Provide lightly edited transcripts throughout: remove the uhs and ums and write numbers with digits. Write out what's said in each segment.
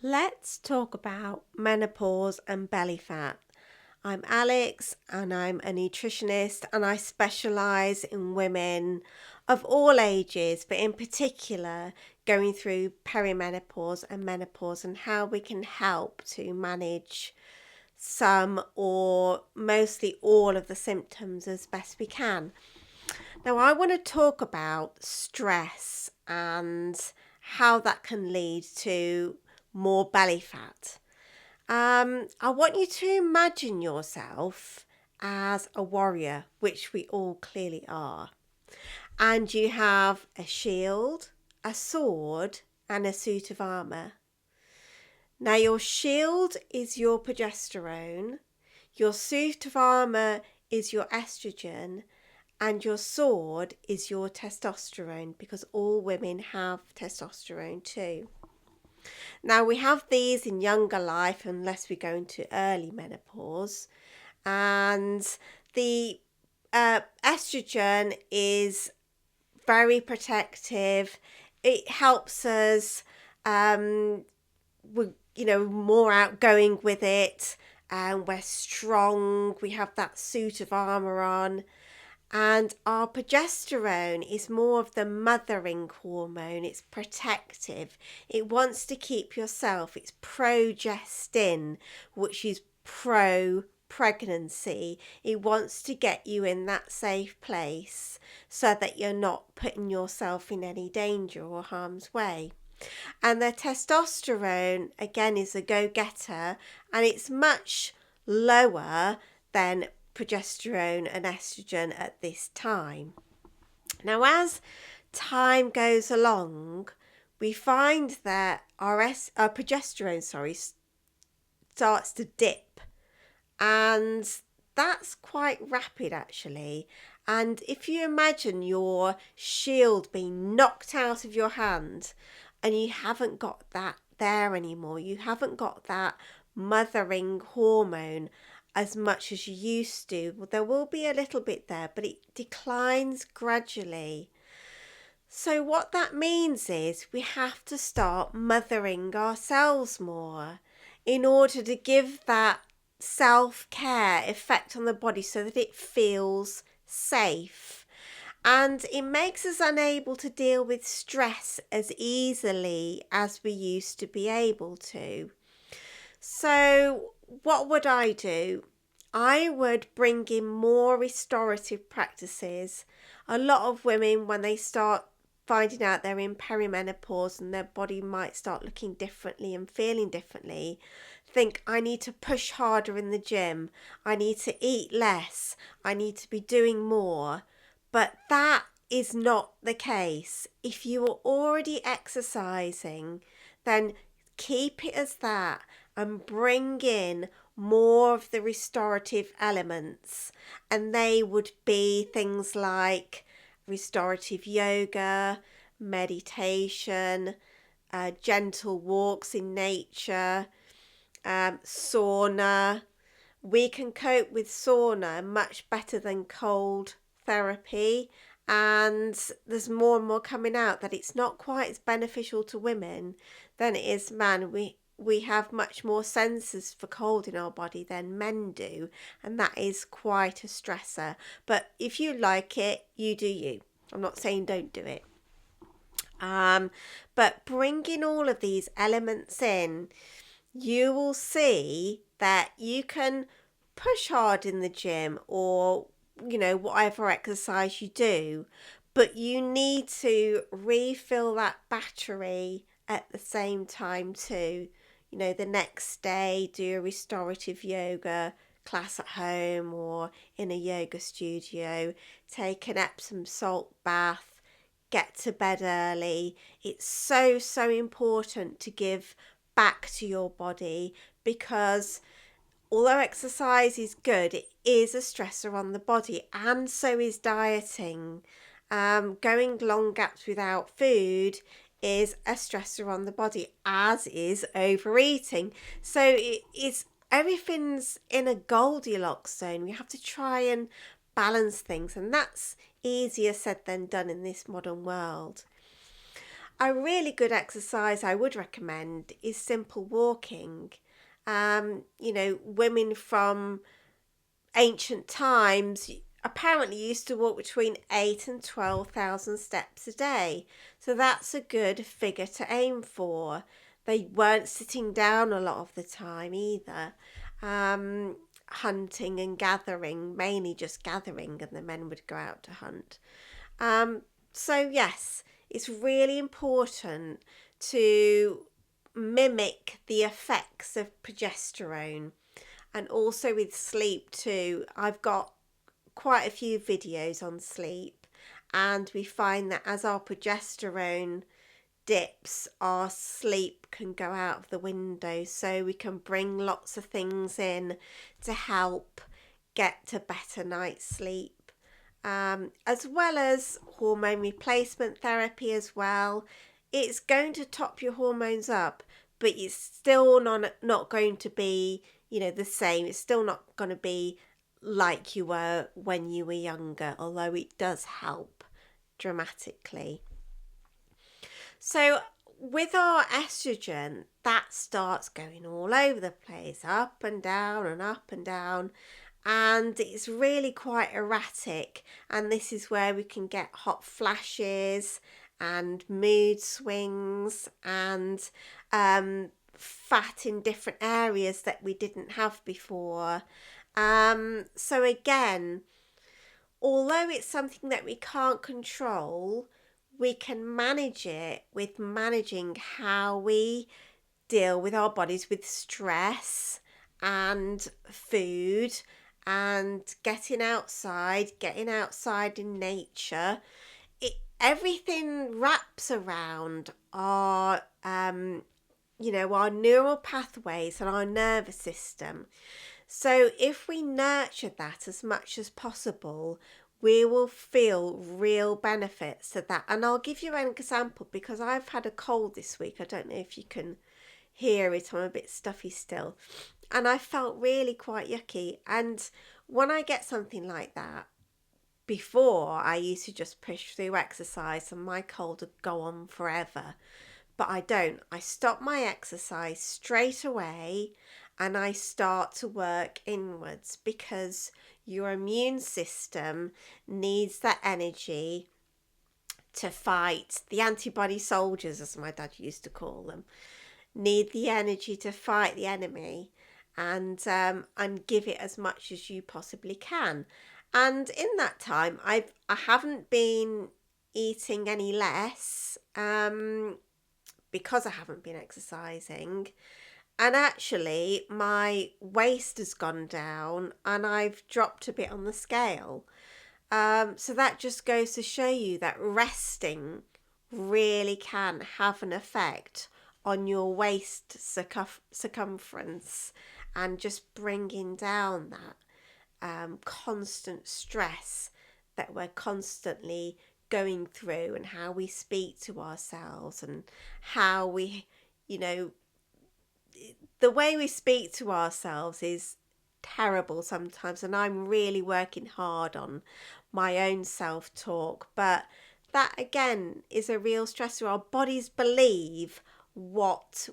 Let's talk about menopause and belly fat. I'm Alex and I'm a nutritionist and I specialise in women of all ages, but in particular going through perimenopause and menopause and how we can help to manage some or mostly all of the symptoms as best we can. Now, I want to talk about stress and how that can lead to more belly fat. I want you to imagine yourself as a warrior, which we all clearly are. And you have a shield, a sword, and a suit of armour. Now, your shield is your progesterone, your suit of armour is your estrogen, and your sword is your testosterone, because all women have testosterone too. Now, we have these in younger life unless we go into early menopause. And the estrogen is very protective. It helps us, we're more outgoing with it. And we're strong. We have that suit of armour on. And our progesterone is more of the mothering hormone. It's protective. It wants to keep yourself. It's progestin, which is pro pregnancy. It wants to get you in that safe place so that you're not putting yourself in any danger or harm's way. And the testosterone, again, is a go-getter, and it's much lower than progesterone and estrogen at this time. Now, as time goes along, we find that our progesterone, starts to dip, and that's quite rapid actually. And if you imagine your shield being knocked out of your hand and you haven't got that there anymore, you haven't got that mothering hormone as much as you used to. Well, there will be a little bit there, but it declines gradually. So what that means is we have to start mothering ourselves more in order to give that self-care effect on the body so that it feels safe. And it makes us unable to deal with stress as easily as we used to be able to. So what would I do? I would bring in more restorative practices. A lot of women, when they start finding out they're in perimenopause and their body might start looking differently and feeling differently, think I need to push harder in the gym, I need to eat less, I need to be doing more. But that is not the case. If you are already exercising, then keep it as that and bring in more of the restorative elements. And they would be things like restorative yoga, meditation, gentle walks in nature, sauna. We can cope with sauna much better than cold therapy, and there's more and more coming out that it's not quite as beneficial to women than it is men. We have much more sensors for cold in our body than men do, and that is quite a stressor. But if you like it, you do you. I'm not saying don't do it. But bringing all of these elements in, you will see that you can push hard in the gym or whatever exercise you do, but you need to refill that battery at the same time too. The next day do a restorative yoga class at home or in a yoga studio, take an Epsom salt bath, get to bed early. It's so important to give back to your body, because although exercise is good, it is a stressor on the body, and so is dieting. Going long gaps without food is a stressor on the body, as is overeating. So it's everything's in a Goldilocks zone. We have to try and balance things, and that's easier said than done in this modern world. A really good exercise I would recommend is simple walking. Women from ancient times apparently used to walk between 8 and 12,000 steps a day. So that's a good figure to aim for. They weren't sitting down a lot of the time either. Hunting and gathering, mainly just gathering, and the men would go out to hunt. Um, so, yes, it's really important to mimic the effects of progesterone, and also with sleep too. I've got quite a few videos on sleep, and we find that as our progesterone dips, our sleep can go out of the window, so we can bring lots of things in to help get to better night's sleep. As well as hormone replacement therapy as well. It's going to top your hormones up, but it's still not going to be, the same. It's still not going to be like you were when you were younger, although it does help dramatically. So with our estrogen, that starts going all over the place, up and down and up and down, and it's really quite erratic. And this is where we can get hot flashes and mood swings and fat in different areas that we didn't have before. So again, although it's something that we can't control, we can manage it with managing how we deal with our bodies with stress and food and getting outside in nature. Everything wraps around our our neural pathways and our nervous system. So if we nurture that as much as possible, we will feel real benefits to that. And I'll give you an example because I've had a cold this week. I don't know if you can hear it. I'm a bit stuffy still. And I felt really quite yucky. And when I get something like that, before I used to just push through exercise and my cold would go on forever. But I don't. I stop my exercise straight away and I start to work inwards because your immune system needs that energy to fight. The antibody soldiers, as my dad used to call them, need the energy to fight the enemy and give it as much as you possibly can. And in that time, I haven't been eating any less because I haven't been exercising. And actually, my waist has gone down and I've dropped a bit on the scale. So that just goes to show you that resting really can have an effect on your waist circumference and just bringing down that constant stress that we're constantly going through, and how we speak to ourselves and how we, the way we speak to ourselves is terrible sometimes, and I'm really working hard on my own self-talk. But that again is a real stressor. Our bodies believe what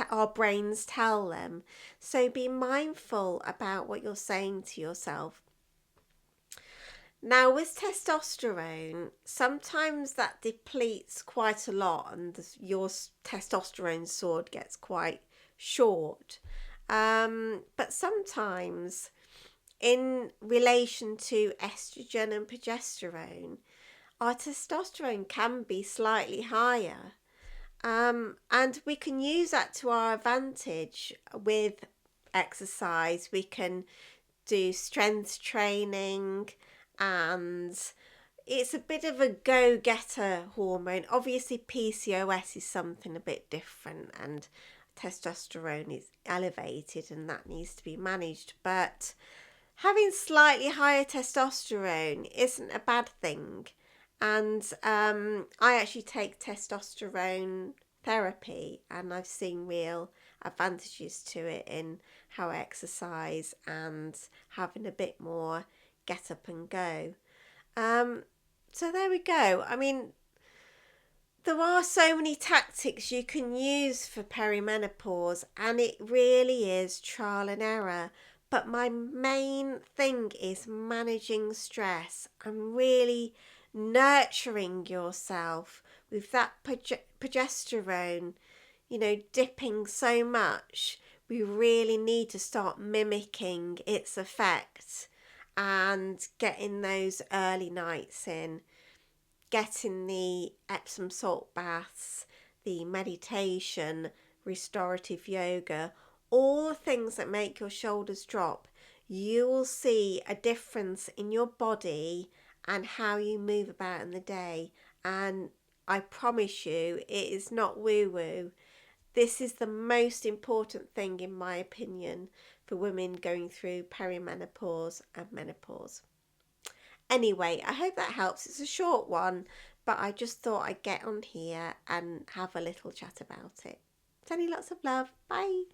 our brains tell them. So be mindful about what you're saying to yourself. Now, with testosterone, sometimes that depletes quite a lot and your testosterone sword gets quite short. But sometimes in relation to estrogen and progesterone, our testosterone can be slightly higher. And we can use that to our advantage with exercise. We can do strength training, and it's a bit of a go-getter hormone. Obviously, PCOS is something a bit different, and testosterone is elevated, and that needs to be managed. But having slightly higher testosterone isn't a bad thing. And I actually take testosterone therapy, and I've seen real advantages to it in how I exercise and having a bit more get up and go. So there we go. I mean, There are so many tactics you can use for perimenopause, and it really is trial and error. But my main thing is managing stress and really nurturing yourself with that progesterone, dipping so much. We really need to start mimicking its effect and getting those early nights in, getting the Epsom salt baths, the meditation, restorative yoga, all the things that make your shoulders drop. You will see a difference in your body and how you move about in the day. And I promise you, it is not woo-woo. This is the most important thing, in my opinion, for women going through perimenopause and menopause. Anyway, I hope that helps. It's a short one, but I just thought I'd get on here and have a little chat about it. Sending lots of love. Bye.